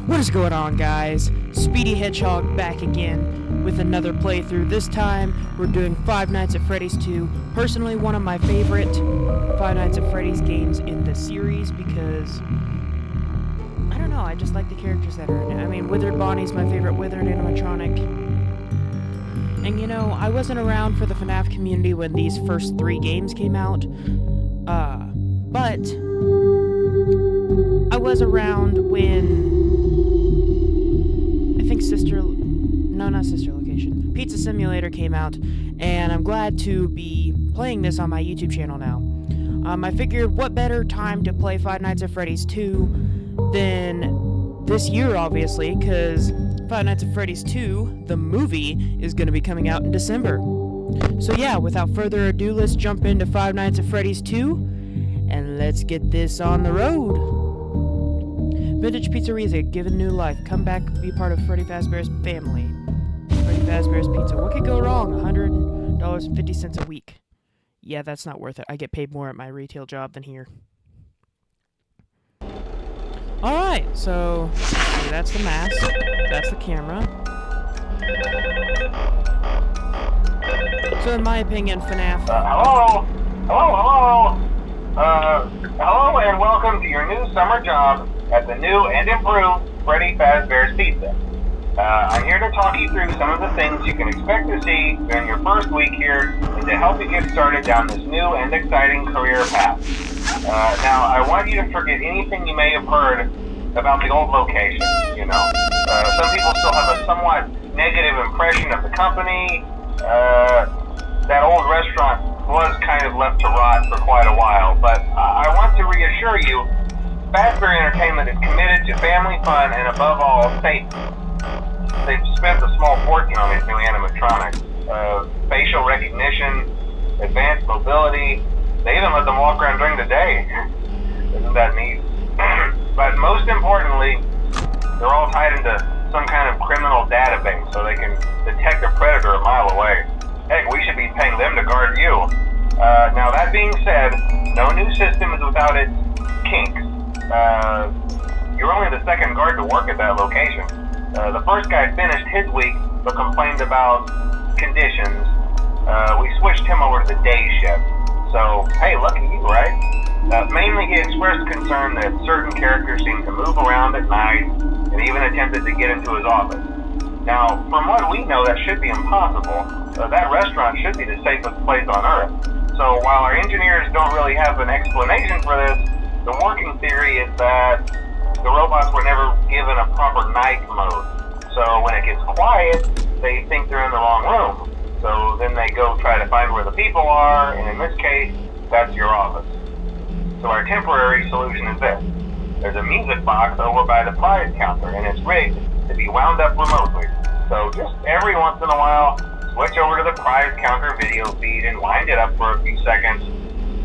What is going on, guys? Speedy Hedgehog back again with another playthrough. This time, we're doing Five Nights at Freddy's 2. Personally, one of my favorite Five Nights at Freddy's games in the series because, I don't know, I just like the characters that are in it. I mean, Withered Bonnie's my favorite Withered animatronic. And you know, I wasn't around for the FNAF community when these first 3 games came out. But I was around when I think Sister Location, Pizza Simulator came out, and I'm glad to be playing this on my YouTube channel now. I figured what better time to play Five Nights at Freddy's 2 than this year, obviously, because Five Nights at Freddy's 2, the movie, is going to be coming out in December. So yeah, without further ado, let's jump into Five Nights at Freddy's 2, and let's get this on the road. Vintage Pizzeria given new life. Come back, be part of Freddy Fazbear's family. Freddy Fazbear's Pizza. What could go wrong? $100.50 a week. Yeah, that's not worth it. I get paid more at my retail job than here. Alright, so see, that's the mask. That's the camera. So in my opinion, FNAF... Hello and welcome to your new summer job at the new and improved Freddy Fazbear's Pizza. I'm here to talk you through some of the things you can expect to see during your first week here and to help you get started down this new and exciting career path. Now, I want you to forget anything you may have heard about the old location, you know. Some people still have a somewhat negative impression of the company. That old restaurant was kind of left to rot for quite a while, but I want to reassure you, Fazbear Entertainment is committed to family fun and above all, safety. They've spent a small fortune on these new animatronics. Facial recognition, advanced mobility, they even let them walk around during the day. Isn't that neat? But most importantly, they're all tied into some kind of criminal database so they can detect a predator a mile away. Heck, we should be paying them to guard you. Now that being said, no new system is without its kinks. You're only the second guard to work at that location. The first guy finished his week but complained about conditions. We switched him over to the day shift. So, hey, lucky you, right? Mainly he expressed concern that certain characters seemed to move around at night and even attempted to get into his office. Now, from what we know, that should be impossible. That restaurant should be the safest place on Earth. So while our engineers don't really have an explanation for this, the working theory is that the robots were never given a proper night mode. So when it gets quiet, they think they're in the wrong room. So then they go try to find where the people are, and in this case, that's your office. So our temporary solution is this. There's a music box over by the prize counter, and it's rigged to be wound up remotely. So just every once in a while, switch over to the prize counter video feed and wind it up for a few seconds.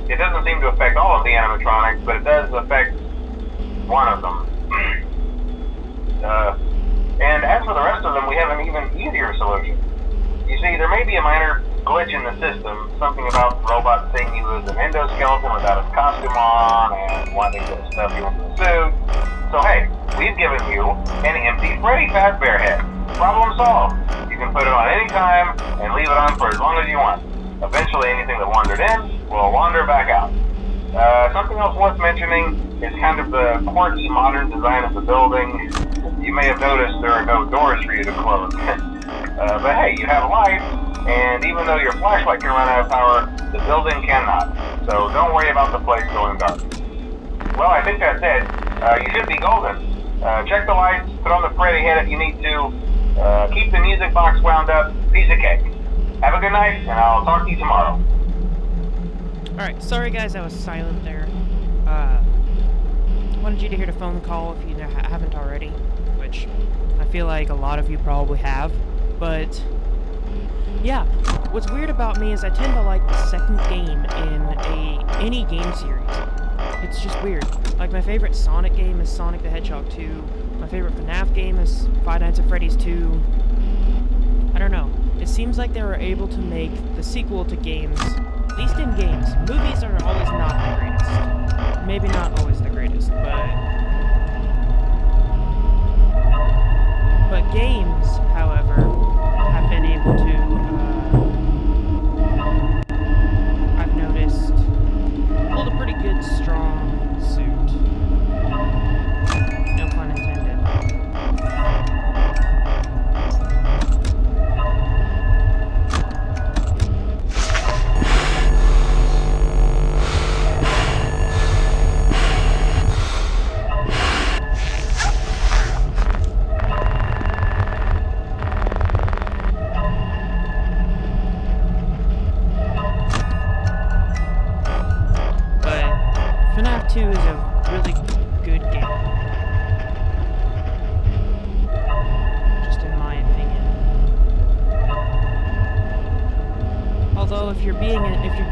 It doesn't seem to affect all of the animatronics, but it does affect one of them. And as for the rest of them, we have an even easier solution. You see, there may be a minor glitch in the system, something about the robot seeing you as an endoskeleton without his costume on and wanting to stuff you into the suit. So hey, we've given you an empty Freddy Fazbear head. Problem solved. You can put it on any time and leave it on for as long as you want. Eventually anything that wandered in will wander back out. Something else worth mentioning is kind of the quirky modern design of the building. You may have noticed there are no doors for you to close. But hey, you have lights, and even though your flashlight can run out of power, the building cannot. So don't worry about the place going dark. Well, I think that's it. You should be golden. Check the lights, put on the Freddy head if you need to. Keep the music box wound up. Piece of cake. Have a good night, and I'll talk to you tomorrow. Alright, sorry guys I was silent there. Wanted you to hear the phone call if you haven't already, which I feel like a lot of you probably have, but yeah, what's weird about me is I tend to like the second game in any game series. It's just weird. Like, my favorite Sonic game is Sonic the Hedgehog 2, my favorite FNAF game is Five Nights at Freddy's 2. I don't know, it seems like they were able to make the sequel to games, at least in games. Movies are always not the greatest. Maybe not always the greatest, but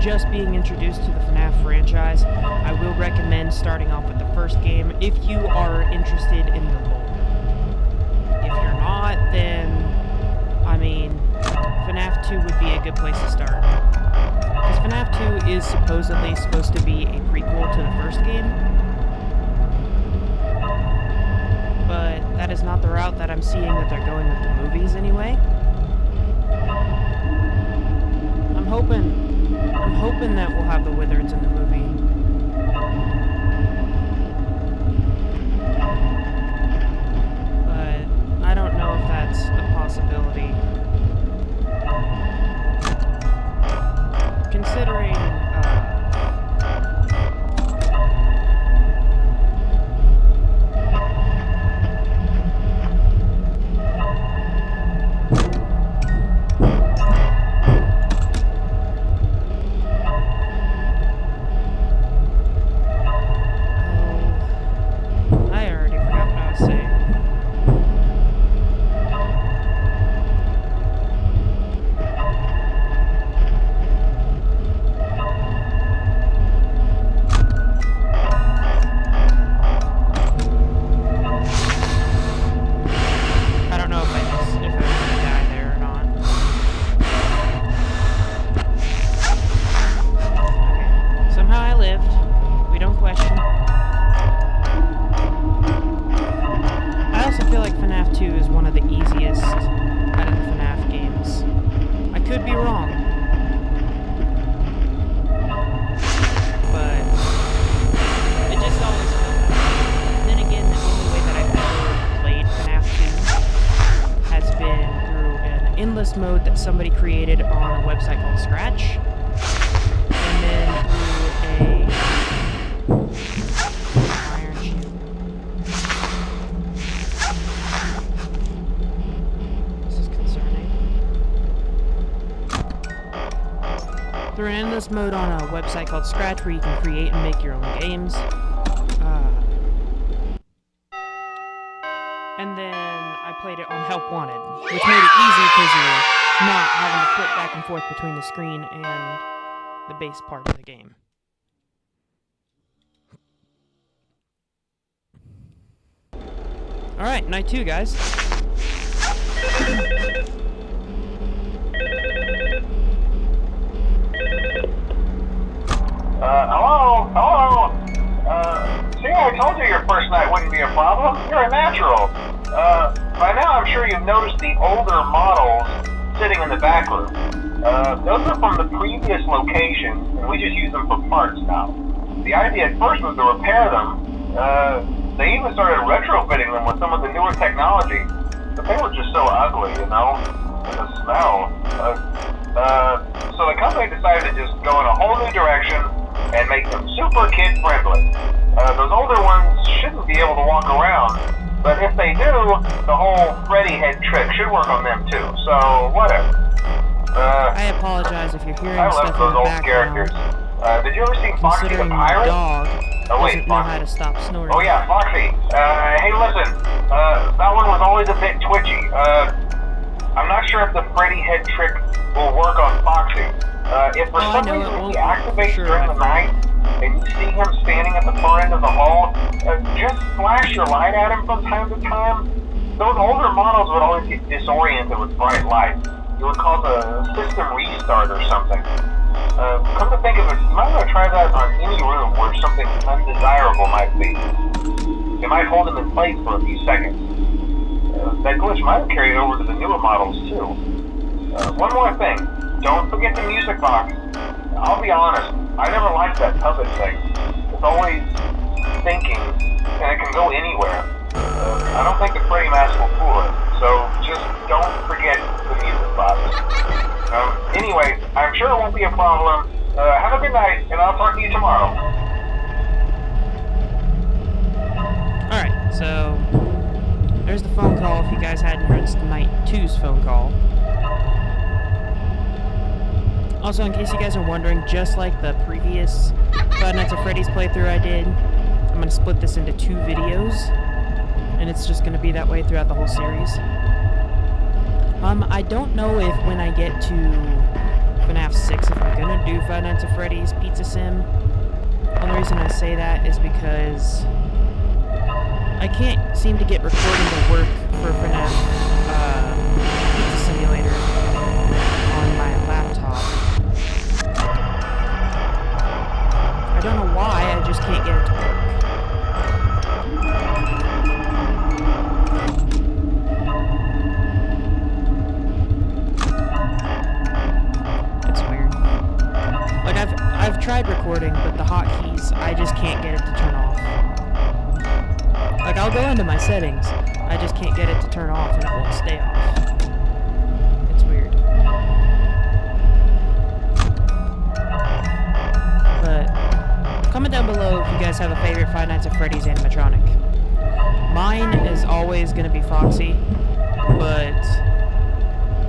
just being introduced to the FNAF franchise, I will recommend starting off with the first game if you are interested in the lore. If you're not, then, I mean, FNAF 2 would be a good place to start. Because FNAF 2 is supposedly supposed to be a prequel to the first game. But that is not the route that I'm seeing that they're going with the movies anyway. I'm hoping that we'll have the Wizards in the movie. But I don't know if that's a possibility. Considering, I already forgot what I was saying. I don't know if I was gonna die there or not. Okay. Somehow I lived. We don't question. I also feel like FNAF 2 is one of the easiest out of the FNAF games. I could be wrong. But it just always felt that way. Then again, the only way that I've ever played FNAF 2 has been through an endless mode that somebody created on a website called Scratch. And then through a iron shield. This is concerning. Through an endless mode on a website called Scratch where you can create and make your own games. And then I played it on Help Wanted, which made it easy because you're not having to flip back and forth between the screen and the base part of the game. Alright, night 2, guys. Hello? See, I told you your first night wouldn't be a problem. You're a natural. By now I'm sure you've noticed the older models sitting in the back room. Those are from the previous location, and we just use them for parts now. The idea at first was to repair them. They even started retrofitting them with some of the newer technology, but they were just so ugly, you know? And the smell. So the company decided to just go in a whole new direction and make them super kid-friendly. Those older ones shouldn't be able to walk around, but if they do, the whole Freddy head trick should work on them too, so whatever. I apologize if you're hearing I stuff love in those the old background. characters. Did you ever see Foxy the Considering my Pirate? dog Oh wait, doesn't know Foxy. how to stop snoring. Oh yeah, Foxy. Hey listen, that one was always a bit twitchy. I'm not sure if the Freddy head trick will work on Foxy. If for some reason he activates during the night, and you see him standing at the far end of the hall, just flash your light at him from time to time. Those older models would always get disoriented with bright light. It would cause a system restart or something. Come to think of it, you might want to try that on any room where something undesirable might be. It might hold him in place for a few seconds. That glitch might have carried over to the newer models too. One more thing, don't forget the music box. I'll be honest, I never liked that puppet thing. It's always thinking, and it can go anywhere. I don't think the Freddy mask will fool it, so just don't forget the music box. Anyway, I'm sure it won't be a problem. Have a good night, and I'll talk to you tomorrow. Alright, so there's the phone call if you guys hadn't heard. It's night 2's phone call. Also, in case you guys are wondering, just like the previous Five Nights at Freddy's playthrough I did, I'm going to split this into 2 videos, and it's just going to be that way throughout the whole series. I don't know if when I get to FNAF 6 if I'm gonna do Five Nights at Freddy's Pizza Sim. The only reason I say that is because I can't seem to get recording to work for FNAF Pizza Simulator on my laptop. I don't know why, I just can't get it to work. It's weird. Like, I've tried recording, but the hotkeys, I just can't get it to turn off. Like, I'll go into my settings, I just can't get it to turn off, and it won't stay off. It's weird. But comment down below if you guys have a favorite Five Nights at Freddy's animatronic. Mine is always gonna be Foxy, but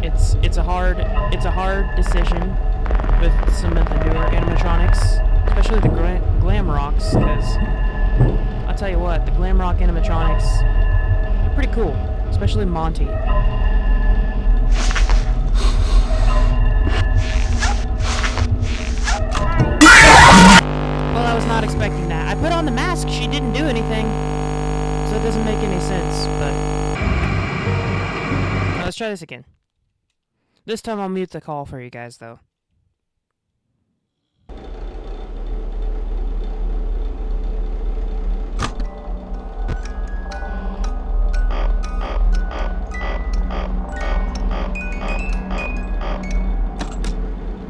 it's a hard decision with some of the newer animatronics, especially the Glam Rocks, because I'll tell you what, the Glam Rock animatronics are pretty cool, especially Monty. Well, I was not expecting that. I put on the mask, she didn't do anything, so it doesn't make any sense, but... Now, let's try this again. This time I'll mute the call for you guys, though.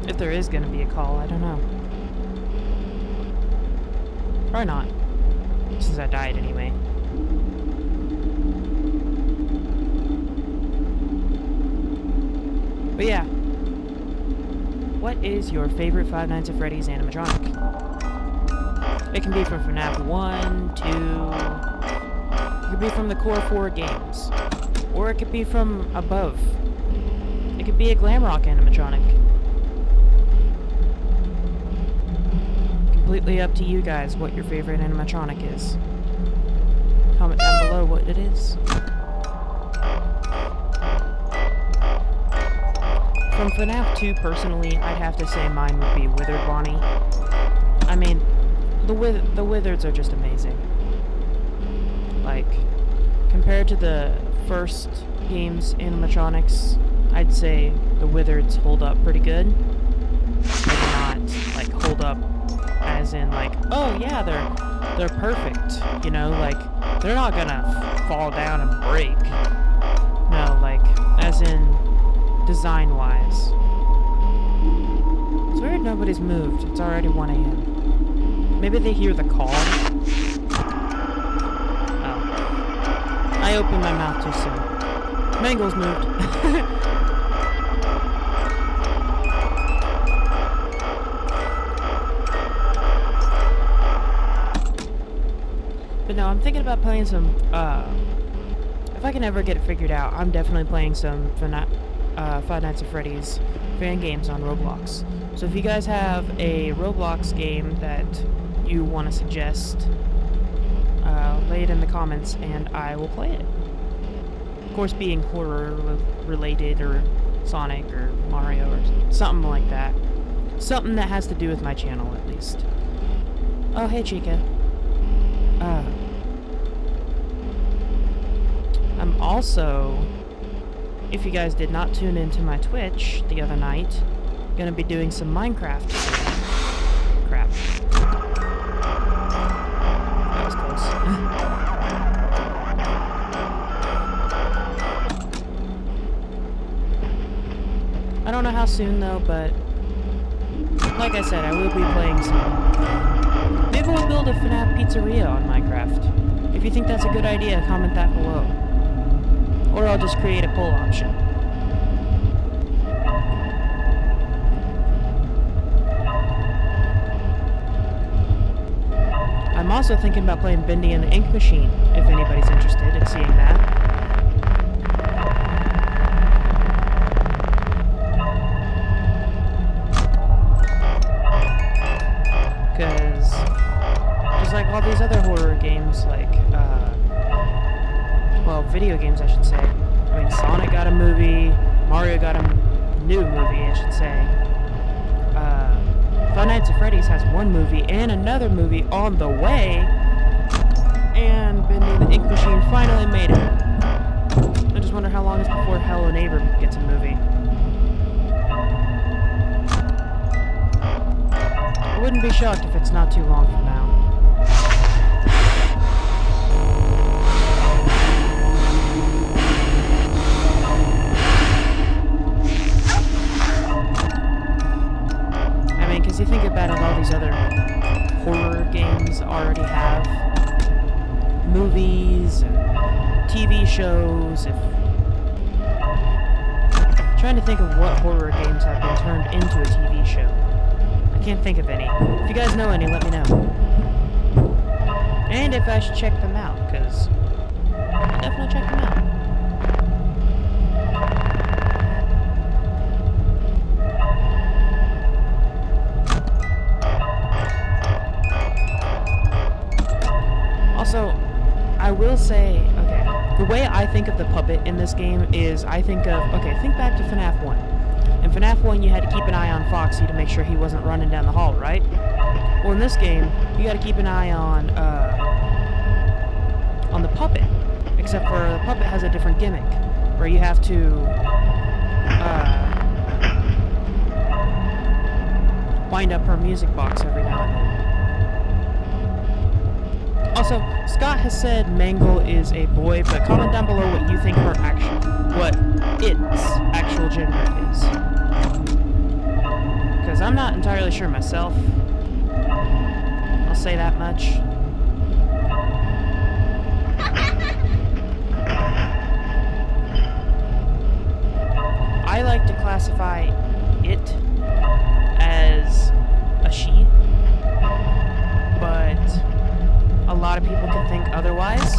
If there is gonna be a call, I don't know. Probably not, since I died anyway. But yeah, what is your favorite Five Nights at Freddy's animatronic? It can be from FNAF 1, 2, it could be from the core 4 games, or it could be from above. It could be a Glam Rock animatronic. Completely up to you guys what your favorite animatronic is. Comment down below what it is. From FNAF 2, personally, I'd have to say mine would be Withered Bonnie. I mean, the Withereds are just amazing. Like, compared to the first game's animatronics, I'd say the Withereds hold up pretty good. Maybe not, like, hold up as in, like, oh yeah, they're perfect, you know, like, they're not gonna fall down and break. No, like, as in, design-wise. It's weird nobody's moved. It's already 1 AM. Maybe they hear the call? Oh. I opened my mouth too soon. Mangle's moved. But no, I'm thinking about playing some, if I can ever get it figured out, I'm definitely playing some Five Nights at Freddy's fan games on Roblox. So if you guys have a Roblox game that you want to suggest, lay it in the comments and I will play it. Of course, being horror related, or Sonic, or Mario, or something like that. Something that has to do with my channel, at least. Oh, hey Chica. I'm also, if you guys did not tune into my Twitch the other night, gonna be doing some Minecraft. Crap. That was close. I don't know how soon though, but like I said, I will be playing some. Maybe we'll build a FNAF pizzeria on Minecraft. If you think that's a good idea, comment that below. Or I'll just create a poll option. I'm also thinking about playing Bendy and the Ink Machine, if anybody's interested in seeing that. Because just like all these other horror games, like, well, video games, I should say. I mean, Sonic got a movie, Mario got a new movie, I should say. Five Nights at Freddy's has one movie and another movie on the way, and Bendy the Ink Machine finally made it. I just wonder how long it's before Hello Neighbor gets a movie. I wouldn't be shocked if it's not too long from now. I mean, because you think about it, all these other horror games already have movies and TV shows. I'm trying to think of what horror games have been turned into a TV show. I can't think of any. If you guys know any, let me know. And if I should check them out, because I'll definitely check them out. Also, I will say, okay, the way I think of the puppet in this game is I think of, okay, think back to FNAF 1. In FNAF 1, you had to keep an eye on Foxy to make sure he wasn't running down the hall, right? Well, in this game, you gotta keep an eye on the puppet. Except for the puppet has a different gimmick, where you have to, wind up her music box every now and then. Also, Scott has said Mangle is a boy, but comment down below what you think what its actual gender is. Because I'm not entirely sure myself. I'll say that much. I like to classify it as a she, but a lot of people could think otherwise.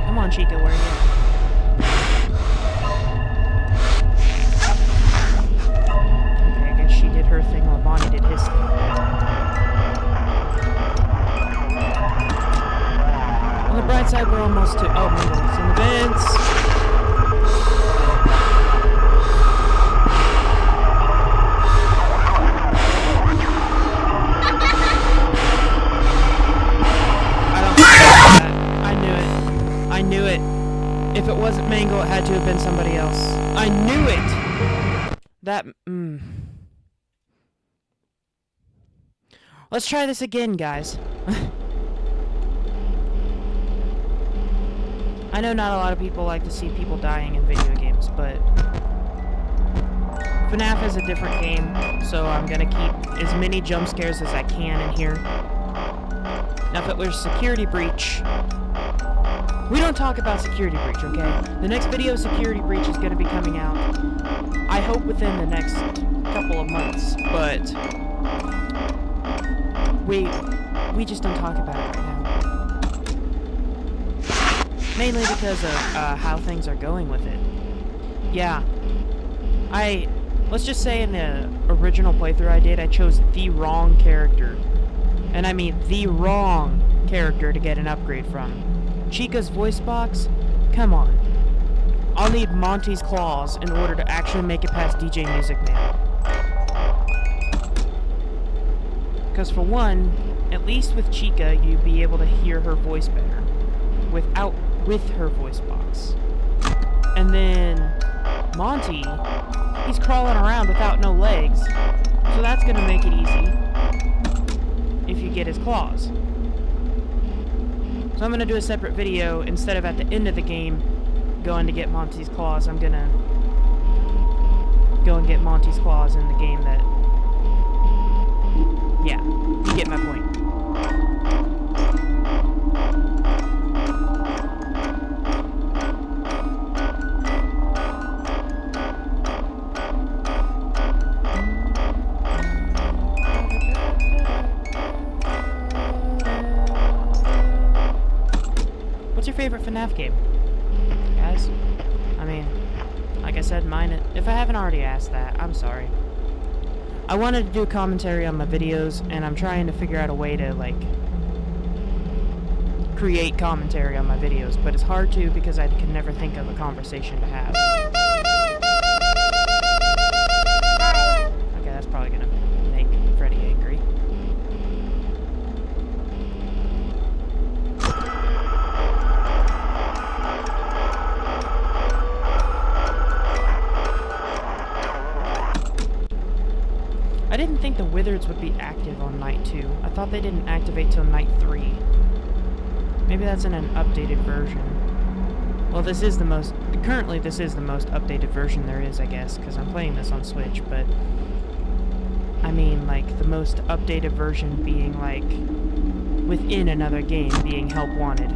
Come on, Chica, where are you? Okay, I guess she did her thing while Bonnie did his thing. On the bright side, we're almost to... Oh, Mingle's in the vents! I don't think that. I knew it. If it wasn't Mangle, it had to have been somebody else. I knew it! That... Let's try this again, guys. I know not a lot of people like to see people dying in video games, but FNAF is a different game, so I'm gonna keep as many jump scares as I can in here. Now, if it was Security Breach, we don't talk about Security Breach, okay? The next video of Security Breach is gonna be coming out, I hope within the next couple of months, but we just don't talk about it right now. Mainly because of how things are going with it. Yeah. Let's just say in the original playthrough I did, I chose the wrong character. And I mean the wrong character to get an upgrade from. Chica's voice box? Come on. I'll need Monty's claws in order to actually make it past DJ Music Man. Because for one, at least with Chica, you'd be able to hear her voice better. With her voice box. And then Monty, he's crawling around without no legs, so that's gonna make it easy if you get his claws. So I'm gonna do a separate video. Instead of at the end of the game going to get Monty's claws, I'm gonna go and get Monty's claws in the game that... Yeah, you get my point. What's your favorite FNAF game, guys? I mean, like I said, mine... If I haven't already asked that, I'm sorry. I wanted to do a commentary on my videos, and I'm trying to figure out a way to, like, create commentary on my videos, but it's hard to because I can never think of a conversation to have. Okay, that's probably gonna make Freddy angry. I didn't think the wizards would be active on night 2. I thought they didn't activate till night 3. Maybe that's in an updated version. Well, currently this is the most updated version there is, I guess, because I'm playing this on Switch, but I mean, like, the most updated version being, like, within another game, being Help Wanted.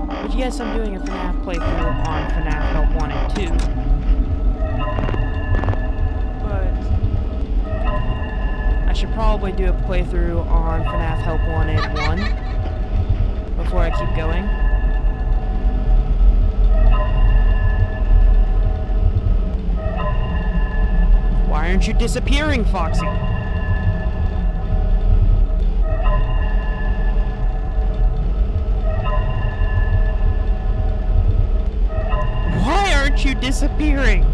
But yes, I'm doing a FNAF playthrough on FNAF Help Wanted 2. I should probably do a playthrough on FNAF Help Wanted 1 before I keep going. Why aren't you disappearing, Foxy? Why aren't you disappearing?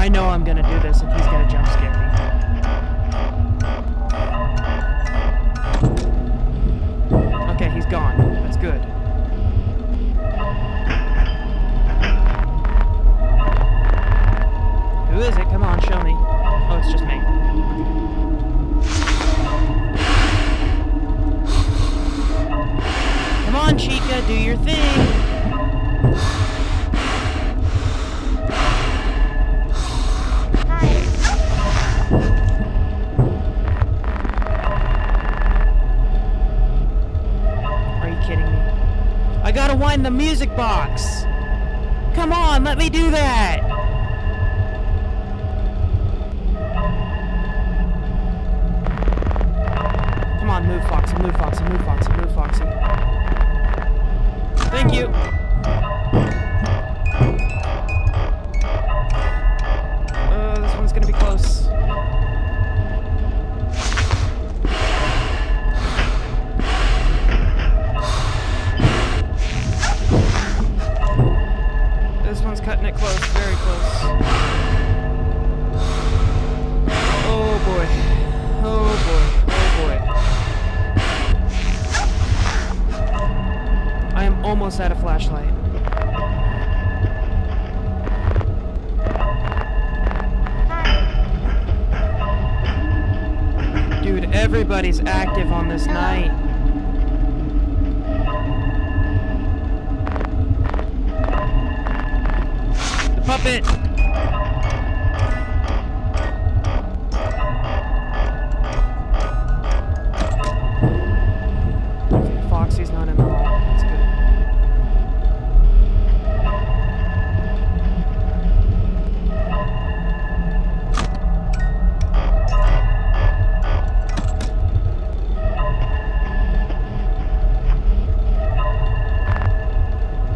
I know I'm gonna do this and he's gonna jump scare me. Okay, he's gone. That's good. Who is it? Come on, show me. Oh, it's just me. Come on, Chica, do your thing. I gotta wind the music box! Come on, let me do that! Come on, move, Foxy, move, Foxy, move, Foxy, move, Foxy. Thank you! This one's gonna be close. This one's cutting it close, very close. Oh boy. Oh boy. Oh boy. I am almost out of flashlight. Dude, everybody's active on this night. Puppet! Okay, Foxy's not in the hall. That's good.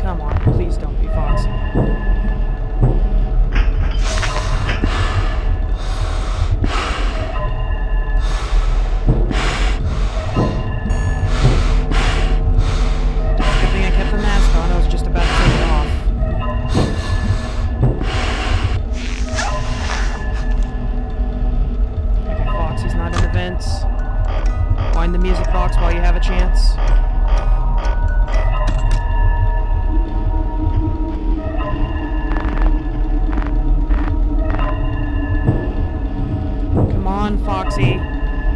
Come on, please don't be Foxy. Find the music box while you have a chance. Come on, Foxy.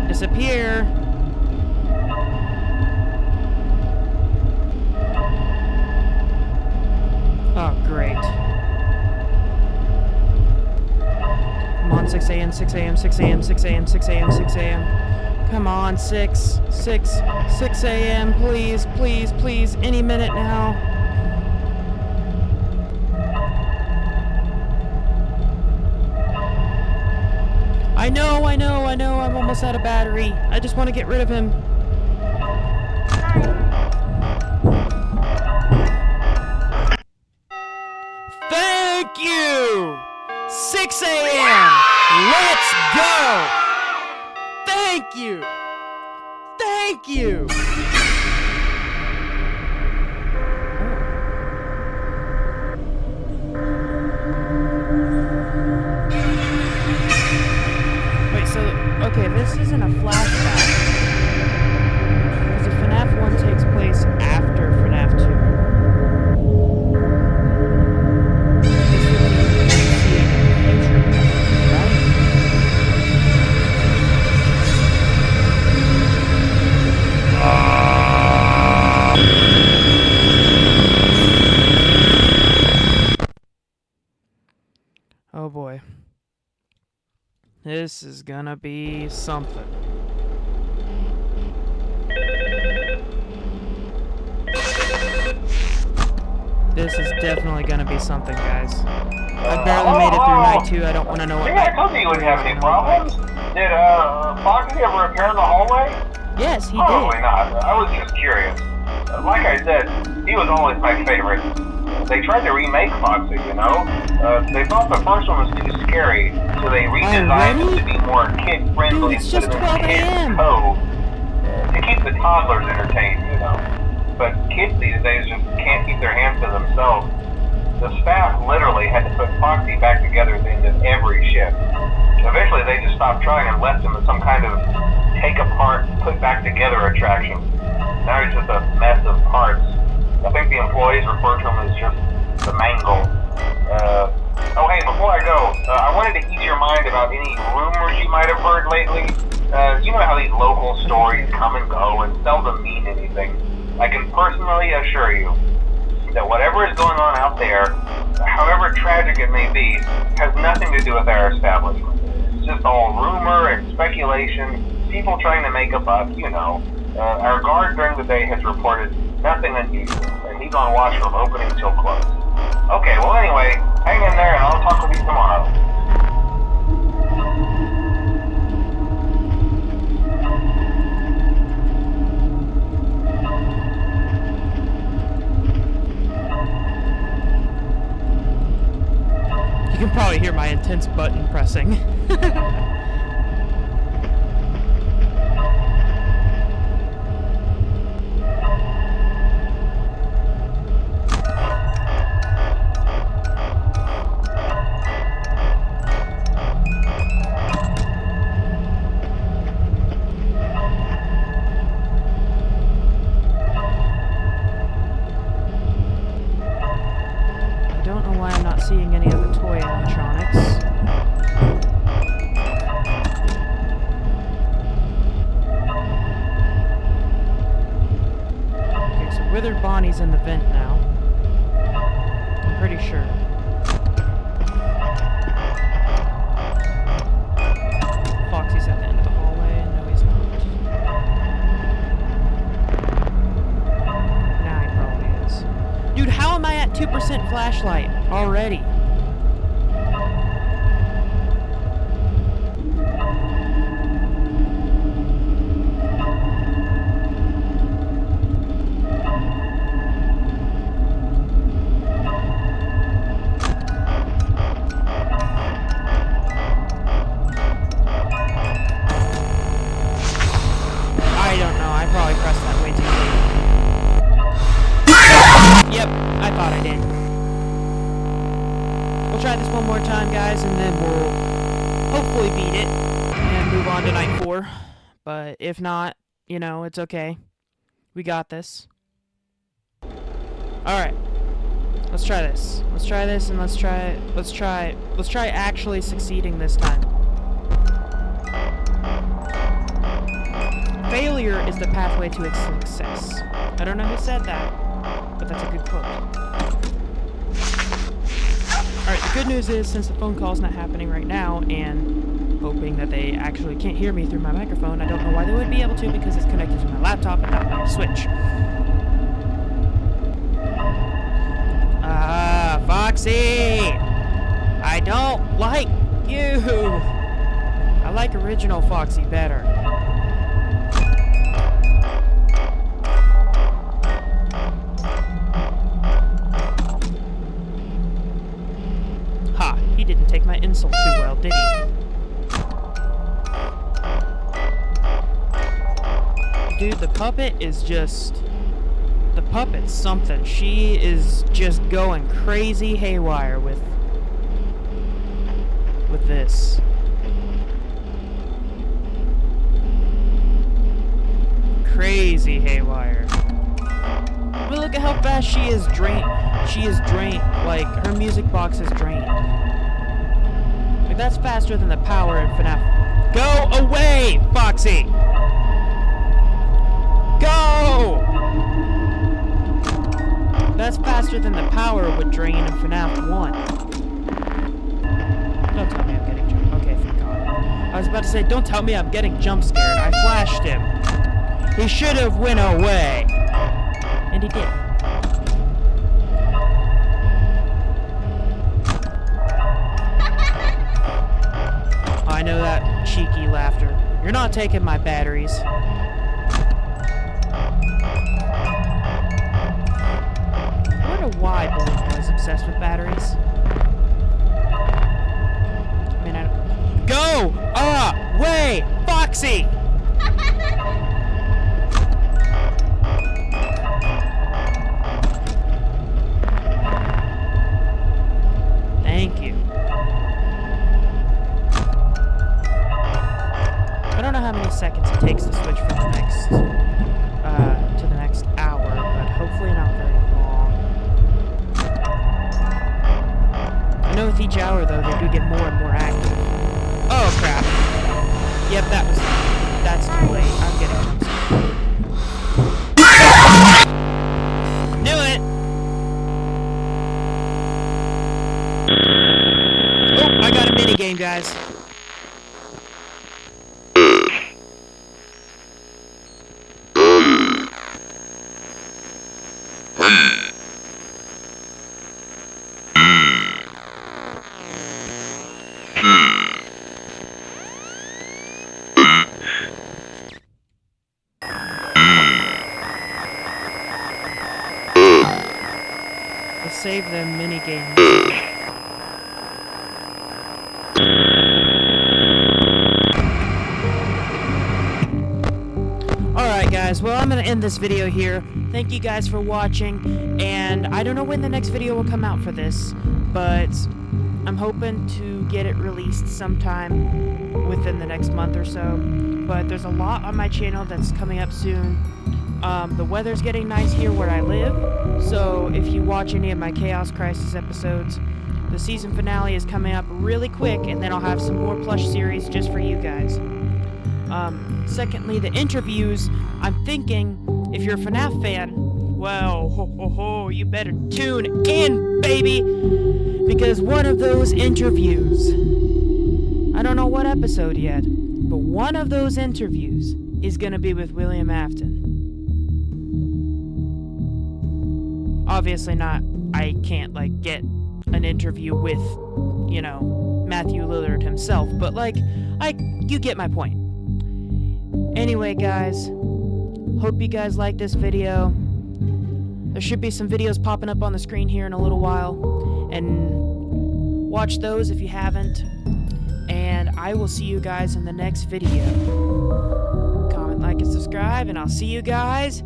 Disappear. Oh, great. Come on, 6 a.m., 6 a.m., 6 a.m., 6 a.m., 6 a.m., 6 a.m. Come on, 6 a.m., please, please, please, any minute now. I know, I'm almost out of battery. I just want to get rid of him. Thank you! 6 a.m. Let's go! Thank you! Thank you! Wait, so, okay, this isn't a flashback. Because if FNAF 1 takes place after FNAF 2. This would mean we're seeing in the future, right? Oh boy. This is gonna be something. This is definitely gonna be something, guys. I barely made it through night 2. I don't want to know what I told you you wouldn't have any problems. Did Foxy ever appear in the hallway? Yes, he Probably did. not. I was just curious. Like I said, he was always my favorite. They tried to remake Foxy, you know? They thought the first one was too scary, so they redesigned it to be more kid-friendly. Dude, it's just 12 a.m. To keep the toddlers entertained, you know? But kids these days just can't keep their hands to themselves. The staff literally had to put Foxy back together at the end of every shift. Eventually they just stopped trying and left him as some kind of take apart, put back together attraction. Now he's just a mess of parts. I think the employees refer to him as just the mangle. Oh hey, before I go, I wanted to ease your mind about any rumors you might have heard lately. You know how these local stories come and go and seldom mean anything. I can personally assure you that whatever is going on out there, however tragic it may be, has nothing to do with our establishment. It's just all rumor and speculation, people trying to make a buck, you know. Our guard during the day has reported nothing unusual, and he's on watch from opening till close. Okay, well anyway, hang in there and I'll talk with you tomorrow. You can probably hear my intense button pressing. I don't know why I'm not seeing any of the toy animatronics. Okay, so Withered Bonnie's in the vent now. I'm pretty sure. Foxy's at the end of the hallway. No, he's not. Nah, he probably is. Dude, how am I at 2% flashlight already? I don't know. I probably pressed that way too late. Yep, I thought I did. We'll try this one more time, guys, and then we'll hopefully beat it and move on to night 4. But if not, you know, it's okay. We got this. Alright. Let's try this. Let's try this, and let's try actually succeeding this time. Failure is the pathway to success. I don't know who said that, but that's a good quote. Alright, the good news is, since the phone call's not happening right now, and hoping that they actually can't hear me through my microphone, I don't know why they would be able to, because it's connected to my laptop and not my Switch. Ah, Foxy! I don't like you! I like original Foxy better. didn't take my insult too well, did he? Dude, the puppet is just... The puppet's something. She is just going crazy haywire with this. Crazy haywire. But look at how fast she is drained. She is drained. Like, her music box is drained. Like, that's faster than the power in FNAF. Go away, Foxy! Go! That's faster than the power would drain in FNAF 1. Don't tell me I'm getting jumped. Okay, thank God. I was about to say, don't tell me I'm getting jump scared. I flashed him. He should have went away. And he did. I know that cheeky laughter. You're not taking my batteries. I wonder why Balloon Boy is obsessed with batteries. I mean, I don't... Go! Away! Foxy! Thank you. I don't know how many seconds it takes to switch from the next, to the next hour, but hopefully not very long. I know with each hour, though, they do get more and more active. Oh, crap. Yep, that's too late. I'm getting jump scared. Knew it! Oh, I got a minigame, guys. Let's save the minigames. Alright guys, well I'm gonna end this video here. Thank you guys for watching, and I don't know when the next video will come out for this, but I'm hoping to get it released sometime within the next month or so. But there's a lot on my channel that's coming up soon. The weather's getting nice here where I live, so if you watch any of my Chaos Crisis episodes, the season finale is coming up really quick, and then I'll have some more plush series just for you guys. Secondly, the interviews, I'm thinking, if you're a FNAF fan, well, you better tune in, baby! Because one of those interviews, I don't know what episode yet, but one of those interviews is gonna be with William Afton. Obviously not, I can't, like, get an interview with, you know, Matthew Lillard himself, but, like, you get my point. Anyway, guys, hope you guys like this video. There should be some videos popping up on the screen here in a little while, and watch those if you haven't, and I will see you guys in the next video. Comment, like, and subscribe, and I'll see you guys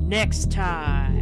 next time.